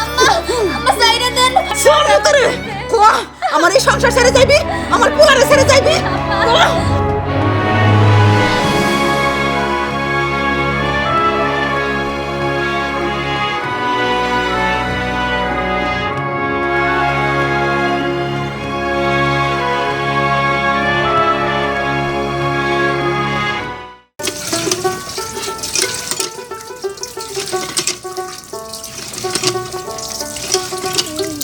আম্মা আম্মা সাইরা দেন ছেড়ে তোরে কো আমার এই সংসার ছেড়ে যাইবি আমার পোলারে ছেড়ে যাইবি কো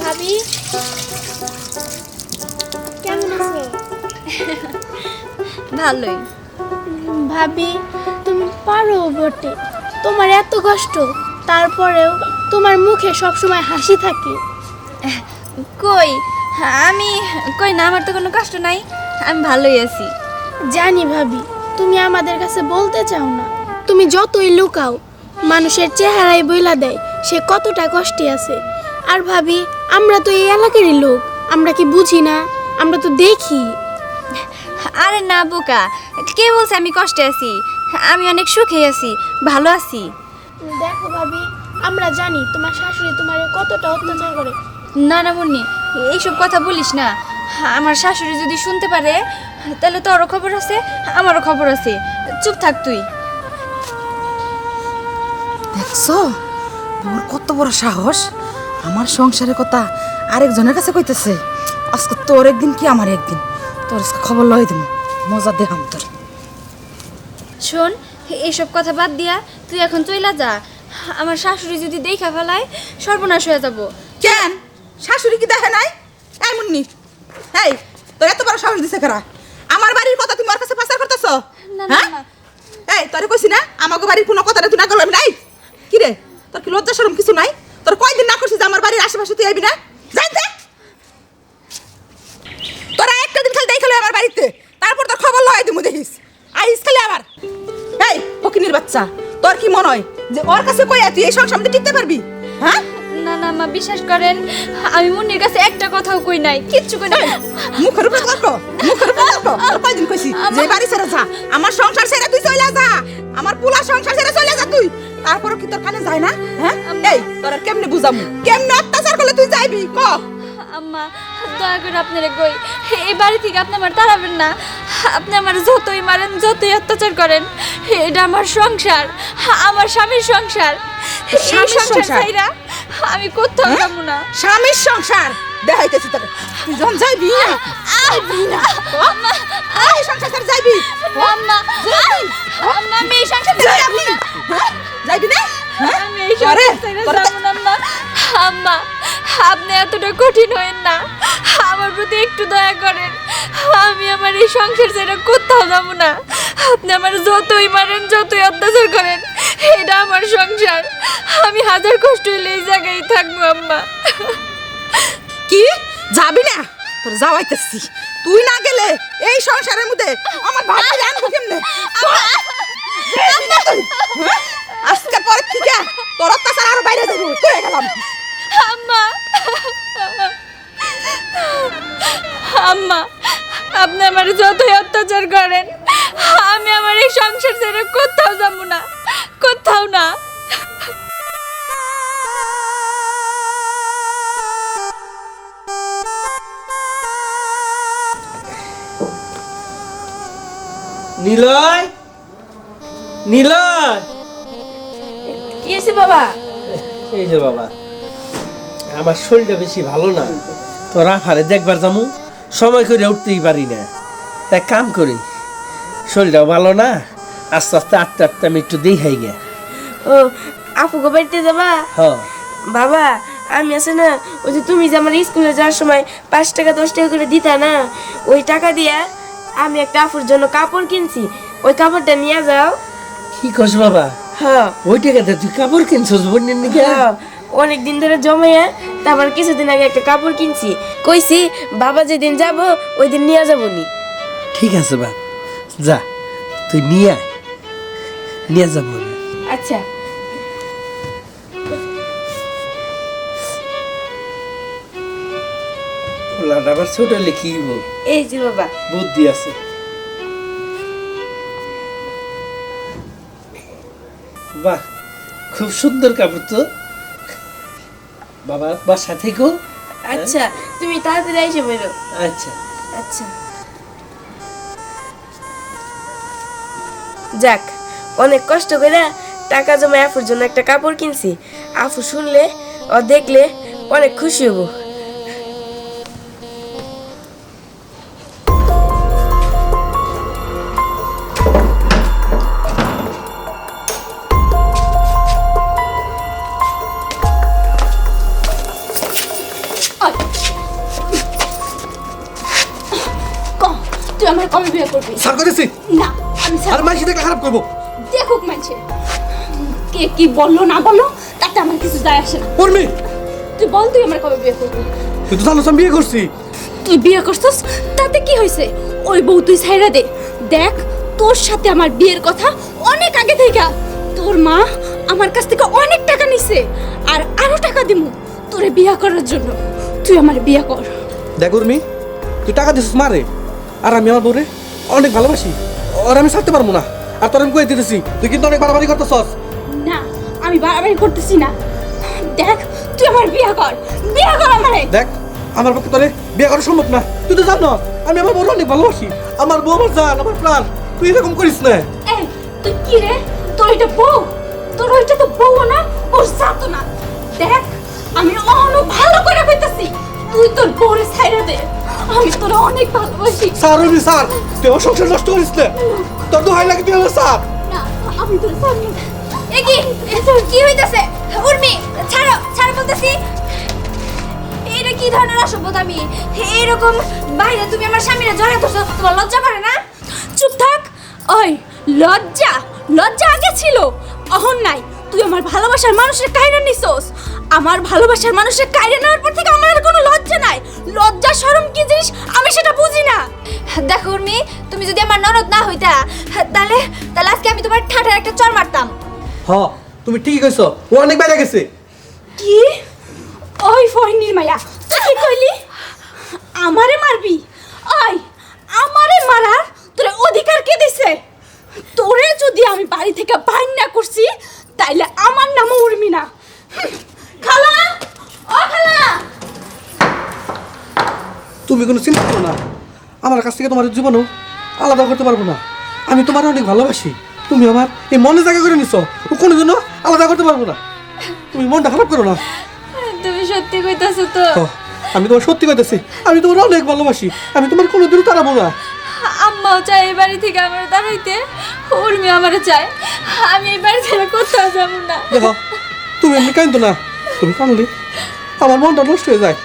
ভাবি কেমন আছো? ভালোই। ভাবি তুমি পারো বটে, তোমার এত কষ্ট তারপরেও তোমার মুখে সবসময় হাসি থাকে। কই আমি কই না, আমার তো কোনো কষ্ট নাই, আমি ভালোই আছি। জানি ভাবি, তুমি আমাদের কাছে বলতে চাও না। তুমি যতই লুকাও মানুষের চেহারায় বইলা দেয় সে কতটা কষ্টে আছে। আর ভাবি আমরা তো এই এলাকারই লোক, আমরা কি বুঝি না? আমরা তো দেখি। আরে না বোকা, কে বলছে আমি কষ্টে আছি? আমি অনেক সুখে আছি, ভালো আছি। দেখো ভাবি, আমরা জানি তোমার শাশুড়ি তোমার কতটা অত্যাচার করে। না না মুন্নি, এইসব কথা বলিস না। আমার শাশুড়ি যদি শুনতে পারে তাহলে তোরও খবর আছে, আমারও খবর আছে। চুপ থাক তুই। দেখছো তোর কত বড় সাহস, আমার সংসারের কথা আরেকজনের কাছে কইতেছে। আজকে তোর একদিন কি আমার একদিন, তোর আজকে খবর লই দেব, মজা দেখাম তোর। শোন, এইসব কথা বাদ দিয়া তুই এখন চইলা যা। আমার শাশুড়ি যদি দেখা ফেলায় সর্বনাশ হয়ে যাব। কেন শাশুড়ি কি দেখে নাই? এই মুন্নি, এই তোর এত বড় সাহস দিছে কারা? আমার বাড়ির কথা তুমি ওর কাছে পাচার করতেছ? না না হ্যাঁ না, এই তোরে কইছি না আমাগো বাড়ির কোনো কথা তুই না করলাম নাই। কি রে তোর কি লজ্জা শরম কিছু নাই? তোর কয়দিন না করছিস যে আমার বাড়ির আশেপাশে তুই আইবি না? জানতে তোরা একটা দিন খালি দেখালো আমার বাড়িতে, তারপর তোর খবর লয় দিমু দেখিস। আইস খালি আবার। এই ফকিনির বাচ্চা, তোর কি মনে হয় যে ওর কাছে কইয়া তুই এই সংসার মধ্যে টিকতে পারবি? হ্যাঁ না না মা, বিশ্বাস করেন আমি মুন্নির কাছে একটা কথাও কই নাই, কিচ্ছু কই নাই। মুখের উপরে তর্ক, মুখের উপরে তর্ক। তোর কয়দিন কইছি যে বাড়ি ছেড়ে যা, আমার সংসার ছেড়ে তুই চলে যা, আমার পুলা সংসার ছেড়ে চলে যা তুই। তারপরও কি তোর কানে যায় না? হ্যাঁ এই তোর আর কেমনে বুঝামু, কেমনে অত্যাচার করলে তুই যাইবি ক? আম্মা দয়া করে আপনারে কই, এই বাড়ি থেকে আপনি আমার তাড়াবেন না। আপনি আমার যতই মারেন, যতই অত্যাচার করেন, এটা আমার সংসার, আমার স্বামীর সংসার। এই স্বামীর সংসার সংসার? ছাইরা আমি কোথাও যাব না। স্বামীর সংসার দেখাইতেছি তোকে, তুই যখন যাইবি না যাইবি না আম্মা এই সংসার ছেড়ে যাইবি? আম্মা আম্মা, আমি এই সংসার ছেড়ে যাব যাইবি? না। হ্যাঁ যাইবি না? হ্যাঁ আমি এই আরে, সংসার ছেড়ে তোর যাব না আম্মা। আম্মা আপনি এতটা কঠিন হয়েন না, আমার প্রতি একটু দয়া করেন। আমি আমার এই সংসার ছেড়ে কোথাও যাব না। আপনি আমার যতই মারেন, যতই অত্যাচার করেন, এটা আমার সংসার। আমি হাজার কষ্ট হলে এই জায়গায় থাকবো আম্মা। কি যাবি না? তোর যাওয়াইতেছি, তুই না গেলে এই সংসারের মধ্যে আমার ভাবি আনবো কেমনে? যাবি না তুই? হ্যাঁ? আজকে পরে থেকে তোর অত্যাচার আরো বাইরে যাবো, তুই গেলাম। আম্মা আম্মা, আপনি আমার যতই অত্যাচার করেন, আমি আমার এই সংসার ছেড়ে কোথাও যাব না, কোথাও না। নিলয়, নিলয়, কি হয়েছে বাবা? এই যে বাবা, আমার শরীরটা বেশি ভালো না, তো রাফারে দেখবার যামু, সময় করে উঠতেই পারি না। তাই কাম করি, শরীরটাও ভালো না, আস্তে আস্তে আটতে আটতে আমি একটু দেখাই গে। ও আপুকে বাড়িতে যাবা? হ বাবা আমি আছে না, ওই যে তুমি যে আমার স্কুলে যাওয়ার সময় 5 টাকা 10 টাকা করে দিতা না, ওই টাকা দিয়া আমি একটা আপুর জন্য কাপড় কিনছি, ওই কাপড়টা নিয়ে যাও। কি কস বাবা? হ্যাঁ ওই টাকাতে তুই কাপড় কিনছস বোনের নিকে? অনেক দিন ধরে জমাইয়া তারপর কিছুদিন আগে একটা কাপড় কিনছি, কইছি বাবা যেদিন যাব ওই দিন নিয়ে যাবো নি। ঠিক আছে বা, যা তুই নিয়ে আয়, নিয়ে যাবো। আচ্ছা আবার ছোট হলে কি হইব? এই যে বাবা বুদ্ধি আছে। বাহ, খুব সুন্দর কাপড় তো। বাবা বাসা থেকো। আচ্ছা তুমি তাড়াতাড়ি এসে বেরো। আচ্ছা আচ্ছা যাক, অনেক কষ্ট করে টাকা জমা আফুর জন্য একটা কাপড় কিনছি। আফু শুনলে ও দেখলে অনেক খুশি হব। তুই আমার কবে বিয়ে করবি? স্যার করেছি না আমি আর মাইসি দেখলে খারাপ করবো। দেখুক মানছে কে কি বললো না বললো তাতে আমার কিছু যায় আসে না। উর্মি, তুই বল তুই আমার কবে বিয়ে করবি? তুই তো জানো আমি বিয়ে করছি। তুই বিয়ে করছিস তাতে কি হয়েছে? ওই বউ তুই ছাইরা দে। দেখ তোর সাথে আমার বিয়ের কথা অনেক আগে থেকে। তোর মা আমার কাছ থেকে অনেক টাকা নিছে আর আরো টাকা দিমু তোরে বিয়ে করার জন্য। তুই আমার বিয়ে কর। দেখ উর্মি, তুই টাকা দিছিস মারে, আর আমি আমার বউরে অনেক ভালোবাসি, আর আমি ছাড়তে পারবো না। আর তোর আমি কয়ে দিতেছি, তুই কিন্তু অনেক বাড়াবাড়ি করতেছস। না আমি বাড়াবাড়ি করতেছি না। দেখ তুই আমার বিয়ে কর, বিয়ে কর আমারে। দেখ আমার পক্ষে তোরে বিয়ে করা সম্ভব না। তুই তো জানো আমি আমার বউরে অনেক ভালোবাসি। আমার বউ আমার জান, আমার প্রাণ। তুই এরকম করিস না। এই তুই কি রে? তোর এটা বউ? তোর ওইটা তো বউ না, ওর জাতো না। দেখ আমি অনেক ভালো করে কইতাছি, তুই তোর বউরে ছাইরা দে। আমি তোর অনেক ভালোবাসি। স্যার উর্মি স্যার, তুই আমার সংসার নষ্ট করিস না। তোর তো হয় লাগে তুই আমার স্যার। না আমি তোর সামনে এ কি তোর কি হইতাছে? উর্মি ছাড়ো ছাড়ো বলতেছি। এটা কি ধরনের অসভ্যতামি? এরকম বাইরে তুমি আমার স্বামীরে জড়াই ধরছো, তোমার লজ্জা করে না? চুপ থাক। ওই লজ্জা, লজ্জা আগে ছিল, অহন নাই। তুই আমার ভালোবাসার মানুষের কাইরা নিছস। আমার ভালোবাসার মানুষের কাইরা নেওয়ার পর থেকে আমার আর কোনো লজ্জা নাই। লজ্জা শরম কি জিনিস আমি সেটা বুঝি না। দেখো উর্মি, তুমি যদি আমার ননদ না হইতা তাহলে তাহলে আজকে আমি তোমার ঠাঠার একটা চড় মারতাম। হ, তুমি ঠিকই কইছো, ও অনেক বাইরে গেছে। কি? ওই ফইনির মাইয়া তুই কি কইলি? আমারে মারবি? ওই আমারে মারার তোর অধিকার কে দিছে? তোরে যদি আমি বাড়ি থেকে বাইর না করছি তাইলে আমার নামও উর্মি না। খালা, ও খালা। তুমি কোনো চিন্তা করো না, আমার কাছ থেকে তোমার জীবনও আলাদা করতে পারবো না। আমি তোমার অনেক ভালোবাসি। তুমি আমার এই মনে জায়গা করে নিছো, ও কোনো জন্য আলাদা করতে পারবো না। তুমি মনটা খারাপ করো না। তুমি সত্যি কইতাছো তো? ও, আমি তোমার সত্যি কইতেছি, আমি তোমার অনেক ভালোবাসি। আমি তোমার কোনো দূর তাড়াবো না। আম্মাও চায় এই বাড়ি থেকে আমার দাঁড়াইতে, উর্মি আমারে চায়। আমি এই বাড়ি ছেড়ে কোথাও যাবো না। দেখো, তুমি এমনি কাঁদো না। তুমি কাঁদলে আমার মনটা নষ্ট হয়ে যায়।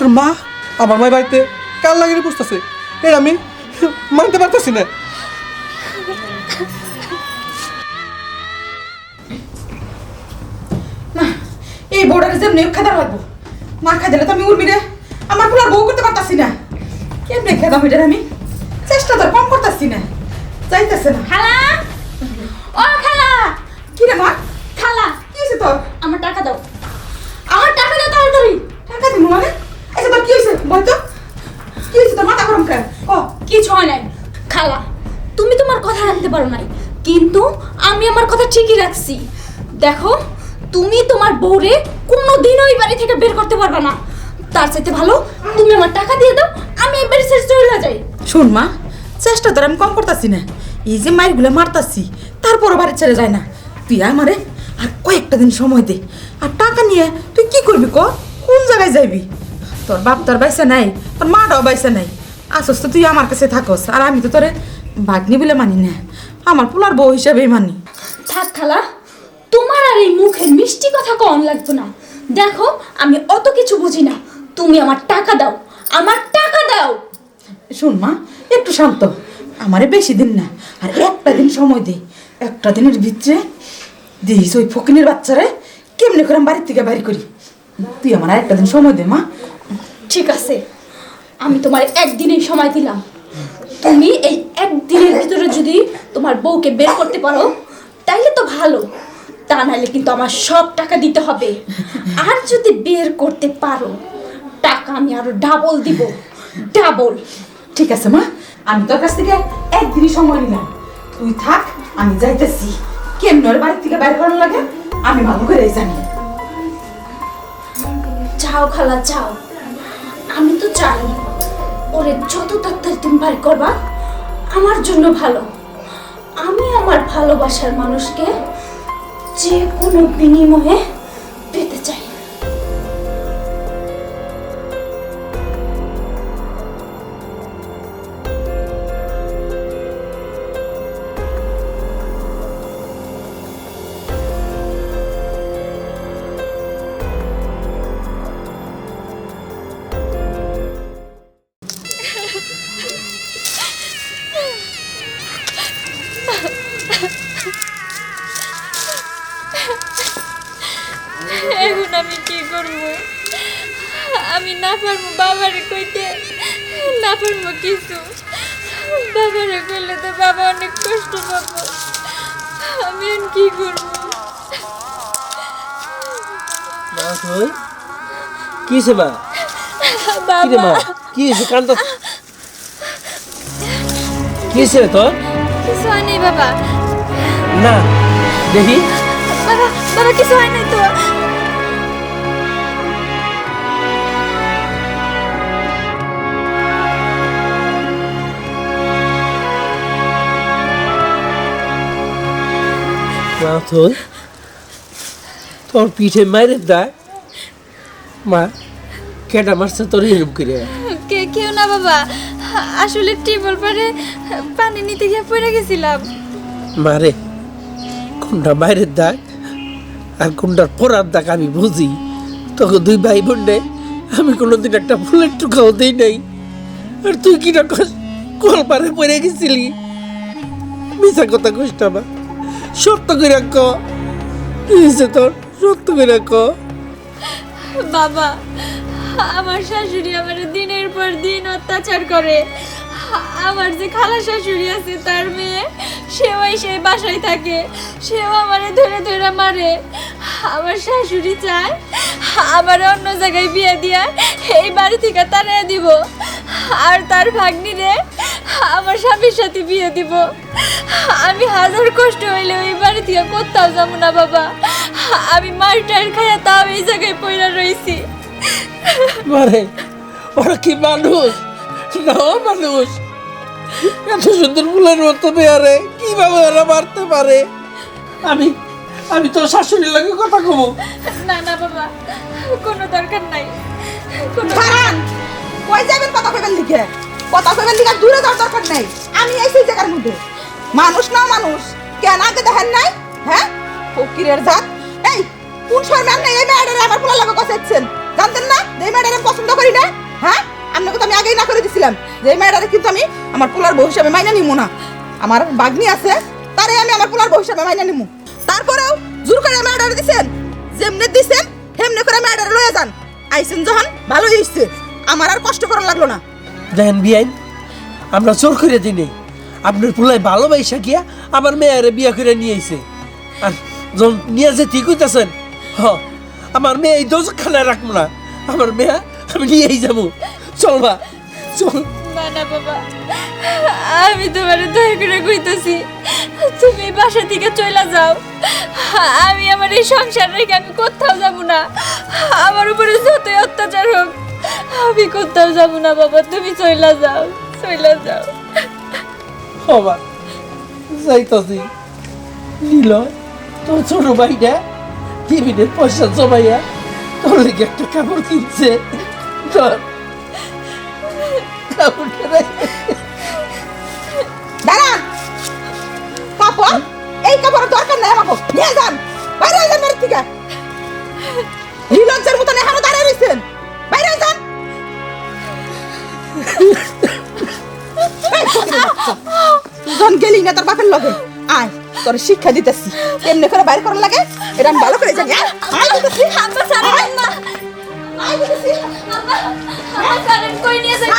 আর মা, আমার মায়ের বাড়িতে কাল লাগিয়ে বসতেছে, এর আমি মানতে পারতেছি না। না, এই বউটাকে যেমনি খেদার লাগবো, না খেদালে তো আমি উর্মিরে আমার পুরো বউ করতে পারতাছি না। কেমনে খেদাম এটার আমি? চেষ্টা তো কম করতেছি না, চাইতেছে না। খালা, ও খালা। কি রে মা? খালা, কি হয়েছে তোর? আমার টাকা দাও, আমার টাকা দাও তাড়াতাড়ি। টাকা দিব মানে? আচ্ছা তোর কি হয়েছে বল তো? কি হয়েছে তোর? মাথা গরম কেন? ক। কিছু হয় নাই। খালা, তুমি তোমার কথা রাখতে পারো নাই, কিন্তু আমি আমার কথা ঠিকই রাখছি। দেখো, তুমি তোমার বউরে কোনোদিন ওই বাড়ি থেকে বের করতে পারবে না। তার চাইতে ভালো তুমি আমার টাকা দিয়ে দাও, আমি এই বাড়ি ছেড়ে চলে যাই। শোন মা, চেষ্টা তোর আমি কম করতেছি না। এই যে মায়েরগুলো মারতাছি, তারপরও বাড়ি ছেড়ে যায় না। তুই আমারে আর কয়েকটা দিন সময় দে। আর টাকা নিয়ে তুই কি করবি ক? কোন জায়গায় যাইবি? তোর বাপ তোর বাইসা নাই, তোর মাটাও বাইসা নাই। আসস তো তুই আমার কাছে থাকস, আর আমি তো তোরে ভাগ্নি বলে মানি না, আমার পোলার বউ হিসাবেই মানি। থাক খালা, তোমার আর এই মুখের মিষ্টি কথা কম লাগতো না। দেখো, আমি অত কিছু বুঝি না। তুমি আমার টাকা দাও, আমার টাকা দাও। শোন মা, একটু শান্ত। আমারে বেশি দিন না, আর একটা দিন সময় দে। একটা দিনের ভিতরে দিস ওই ফকিনের বাচ্চারে কেমনে করে আমি বাড়ির থেকে বাইর করি। তুই আমার আর একটা দিন সময় দে মা। ঠিক আছে, আমি তোমার একদিনের সময় দিলাম। তুমি এই একদিনের ভিতরে যদি তোমার বউকে বের করতে পারো তাইলে তো ভালো, তা নাহলে কিন্তু আমার সব টাকা দিতে হবে। আর যদি বের করতে পারো, টাকা আমি আরো ডাবল দিব, ডাবল। ঠিক আছে মা, আমি তোর কাছ থেকে একদিনই সময় নিলাম। তুই থাক, আমি যাইতেছি। কেমন ওর বাড়ির থেকে বাইরে করানো লাগে আমি ভালো করে জানি। যাও খালা যাও, আমি তো জানি ওরে যত তাড়াতাড়ি তুমি বাড়ি করবা আমার জন্য ভালো। আমি আমার ভালোবাসার মানুষকে যে কোনো বিনিময়ে পেতে চাই। এখন আমি কি করব? আমি না পারবো বাবারে কইতে, না পারবো কিছু। বাবারে কইলে তো বাবা অনেক কষ্ট পাবো। আমি এখন কি করব? মা তুই কিছে মা? কি রে মা? বাবা কি হয়েছে কান্দা? কি হয়েছে রে তোর? কিছু হয় নাই বাবা। না দেখি বাবা বাবা কিছু হয় নাই তো? মা তুই তোর পিঠে মায়ের দাগ? মা কেটা মারছে তোর এরকম করে? কেউ না বাবা, আসলে টিউবওয়েল পারে পানি নিতে গিয়ে পড়ে গেছিলাম। মারে কোনটা মায়ের দাগ আর কোনটার পরার দাগ আমি বুঝি। তোকে দুই ভাই বোনে আমি কোনোদিন একটা ফুলের টুকাও দিই নাই, আর তুই কি না কল পারে পড়ে গেছিলি। মিশা কথা কইস না মা, সত্য করে ক কি হয়েছে তোর, সত্য করে ক। বাবা আমার শাশুড়ি আমার দিনের পর দিন অত্যাচার করে। আমার যে খালা শাশুড়ি আছে তার মেয়ে, সেও সেই বাসায় থাকে, সেও আমারে ধরে ধরে মারে। আমার শাশুড়ি চায় আমার অন্য জায়গায় বিয়ে দিয়া এই বাড়ি থেকে তাড়িয়ে দিব, আর তার ভাগ্নিরে আমার স্বামীর সাথে বিয়ে দিব। আমি হাজার কষ্ট হইলে ওই বাড়ি থেকে কোথাও যাবো না বাবা। আমি মার টার খাইয়া তাও এই জায়গায় পইরা রইছি। মারে ওরা কি মানুষ না মানুষ? এত সুন্দর ফুলের মতো মেয়ারে কিভাবে ওরা মারতে পারে? আমি আমি তোর শাশুড়ির লাগে কথা কব। না না বাবা, কোনো দরকার নাই, কোনো দাঁড়ান, কই যাবেন? কথা কইবেন লিখে, কথা কইবেন লিখে দূরে যাওয়ার দরকার নাই। আমি এই সেই জায়গার মধ্যে মানুষ না মানুষ কেন আগে দেখেন নাই? হ্যাঁ ফকিরের জাত। এই কোন সময় ম্যাম নাই এই মেয়েটারে আমার পোলা লাগা কষাচ্ছেন? জানতেন না যে এই মেয়েটারে আমি পছন্দ করি না? হ্যাঁ আপনাকে তো আমি আগেই না করে দিছিলাম যে এই মেয়েটারে কিন্তু আমি আমার পোলার বউ হিসাবে মাইনা নিমু না। আমার বাগনি আছে, তারে আমি আমার পোলার বউ হিসাবে মাইনা নিমু। তারপরেও জোর করে মেয়েটারে দিছেন, যেমনে দিছেন হেমনে করে মেয়েটারে লয়ে যান। আইছেন যখন ভালোই হইছে, আমার আর কষ্ট করা লাগলো না। দেখেন বিয়াইন, আমরা চোর করে দিই, আপনার পুলাই ভালোবাসা গিয়া আমার মেয়েরে বিয়া করে নিয়ে আইছে। আর যখন নিয়ে যে ঠিক হইতেছেন, আমার মেয়ে এই দোজখানায় রাখবো না, আমার মেয়ে আমি নিয়েই যাবো। চল বা চল। না না বাবা, আমি তোমার দয়া করে কইতেছি তুমি বাসা থেকে চলে যাও। আমি আমার এই সংসার রেখে আমি কোথাও যাব না। আমার উপরে যতই অত্যাচার হোক আমি কোথাও যাব না বাবা, তুমি চলে যাও, চলে যাও। হবা যাইতাছি। নীল তোর ছোট ভাইটা টিভিনের পয়সা জমাইয়া তোর লেগে একটা কাপড় কিনছে। ধর কাপড়টা রাখে। দাঁড়ান, কাপড় এই কাপড়ের দরকার নাই আমাকে, নিয়ে যান বাইরে যান বাড়ি থেকে। নিলজ্জের মতন এখনো দাঁড়িয়ে রইছেন, বাইরে যান। যখন গেলি না তোর বাপের লগে, আয় তোর শিক্ষা দিতেছি কেমনে করে বাইরে করার লাগে এটা আমি ভালো করে জানি। আয় দিতেছি, আব্বা ছাড়েন না, আয় দিতেছি। আব্বা ছাড়েন, কই নিয়ে যাই?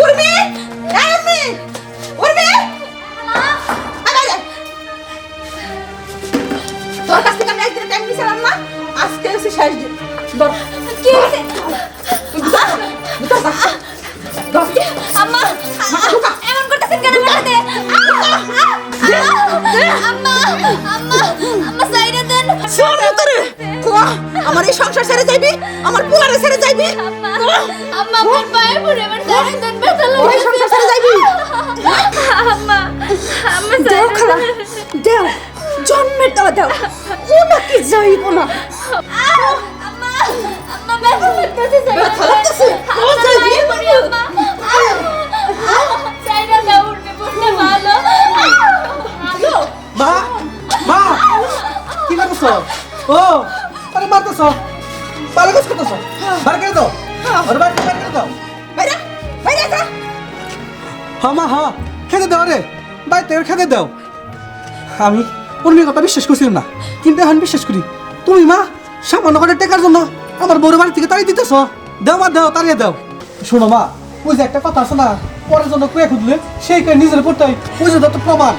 উর্মি, এই উর্মি, উর্মি, আয়। তোর কাছ থেকে আমি একদিন টাইম নিছিলাম না, আজকে হচ্ছে শেষ দিন। ধর, কি হইছে? আম্মা, এমন করতেছেন কেন আমাকে? আম্মা, আম্মা, আম্মা সাইডে দেন। শোন তোরে, কোয়া আমার আমার এই সংসার ছেড়ে যাইবি, আমার পোলারে ছেড়ে যাইবি, আম্মা আমার পায়ে পড়ে আমার জানেন দেন ব্যথা ওই লাগে সংসার ছেড়ে যাইবি। আম্মা আম্মা দেও খালা, দেও, জন্মের দেওয়া দেও, ও নাকি যাইব না। আম্মা আম্মা ব্যথা লাগতেছে ব্যথা লাগতেছে? ও যাইবি? আম্মা চাইনা দাও উঠে পড়তে ভালো মা মা কি করতেছ? ও আরে মারতেছ, ভালো কাজ করতেছ, বার করে দাও, আরে বার করে দাও। বাইরে, বাইরে যা। হ্যাঁ মা হ্যাঁ, খেতে দাও রে, বাড়িতে খেতে দাও। আমি ওর মেয়ের কথা বিশ্বাস করছিলাম না, কিন্তু এখন বিশ্বাস করি। তুমি মা সামান্য করে টাকার জন্য আমার বড় বাড়ি থেকে তাড়িয়ে দিতেছ। দাও মা দাও, তাড়িয়ে দাও। শোনো মা, ওই যে একটা কথা আছে না, পরের জন্য কুয়ে খুঁজলে সেই কয়ে নিজের পড়তাই, ওই যে তো প্রমাণ।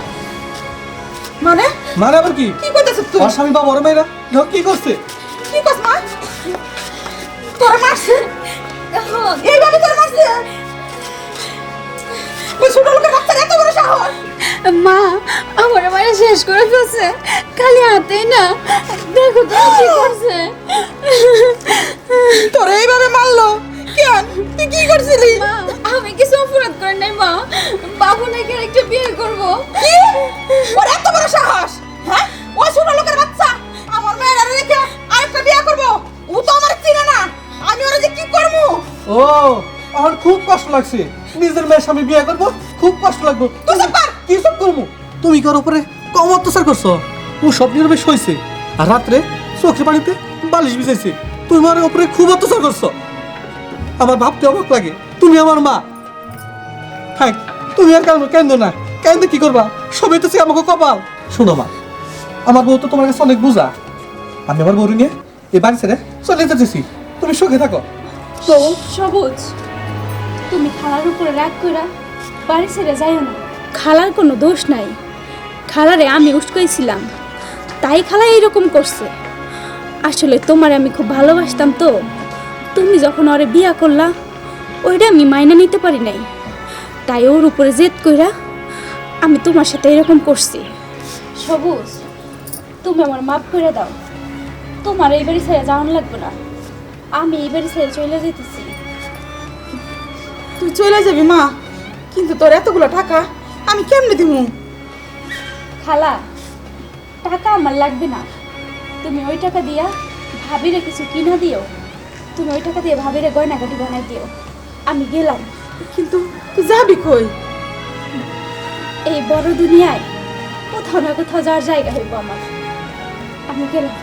মানে মানে আবার কি? কি করতেছিস তুই? ওর স্বামী বা বড় মেয়েরা দেখো কি করছে। কি করছ মা? তোরা মারছে? এইভাবে তোরা মারছে? ওই ছোট লোকের বাচ্চার এত বড় সাহস! মা আমার মায়ের শেষ করে ফেলছে খালি হাতেই না দেখো তো কি করছে তোরা এইভাবে মারলো কেন? তুই কি করছিলি? মা আমি কিছু অপরাধ করি নাই মা বাবু নাকি একটা বিয়ে করব কি? ওর এত বড় সাহস? হ্যাঁ? ওই ছোট লোকের বাচ্চা আমার মেয়েরা রেখে আরেকটা বিয়ে করবো? ও তো আমার চিনে না, আমি ওরা যে কি করবো? ও আমার খুব কষ্ট লাগছে, নিজের মেয়ের স্বামী বিয়ে করবো, খুব কষ্ট লাগবে। তুই চুপ কর। কি সব করবো? তুমি কার উপরে কম অত্যাচার করছো? ও সব নীরবে সইছে, আর রাত্রে চোখের পানিতে বালিশ বিছাইছে। তুমি আমার উপরে খুব অত্যাচার করছো। আমার ভাবতে অবাক লাগে, তুমি আমার মা। হ্যাঁ, তুমি আর কেন্দ্র না, কেন্দ্র কি করবা? সবই তো আমাকে কপাল। শোনো মা, আমার বউ তো তোমার কাছে অনেক বোঝা। আমি আমার বউ নিয়ে এই বাড়ি ছেড়ে চলে যেতেছি, তুমি সুখে থাকো। সবুজ, তুমি খালার উপরে রাগ কইরা বাড়ি ছেড়ে যাইও না। খালার কোনো দোষ নাই, খালারে আমি উস্কাইছিলাম, তাই খালা এইরকম করছে। আসলে তোমার আমি খুব ভালোবাসতাম, তো তুমি যখন ওরে বিয়া করলা ওইটা আমি মাইনা নিতে পারি নাই, তাই ওর উপরে জেদ কইরা আমি তোমার সাথে এরকম করছি। সবুজ, তুমি আমার মাফ করে দাও, তোমার এই বাড়ি ছেড়ে যাওয়ান লাগবে না, আমি এই বাড়ি ছেড়ে চলে যেতেছি। তুই চলে যাবি মা, কিন্তু তোর এতগুলো টাকা আমি কেমনে দিব? খালা, টাকা আমার লাগবে না, তুমি ওই টাকা দিয়া ভাবিরে কিছু কিনা দিও, তুমি ওই টাকা দিয়ে ভাবিরে গয়নাগাটি বানাই দিও। আমি গেলাম। কিন্তু তুই যাবি কই? এই বড় দুনিয়ায় কোথাও না কোথাও যাওয়ার জায়গা হইব আমার, আমি গেলাম।